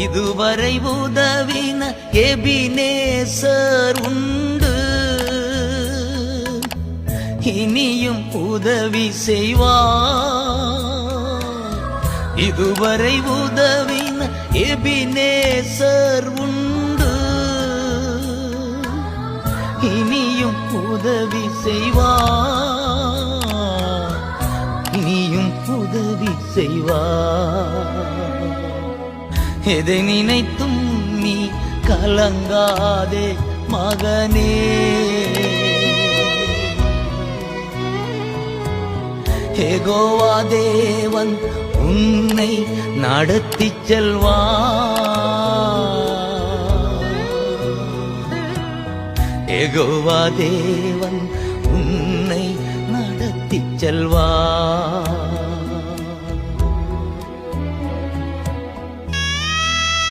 இதுவரை உதவின எபினேசர் உண்டு, இனியும் உதவி செய்வார். இதுவரை உதவின எபினேசர் உண்டு, இனியும் உதவி செய்வார், இனியும் உதவி செய்வார். எதை நினைத்தும் நீ கலங்காதே மகனே, யெகோவா தேவன் உன்னை நடத்திச் செல்வார். யெகோவா தேவன் உன்னை நடத்திச் செல்வார்.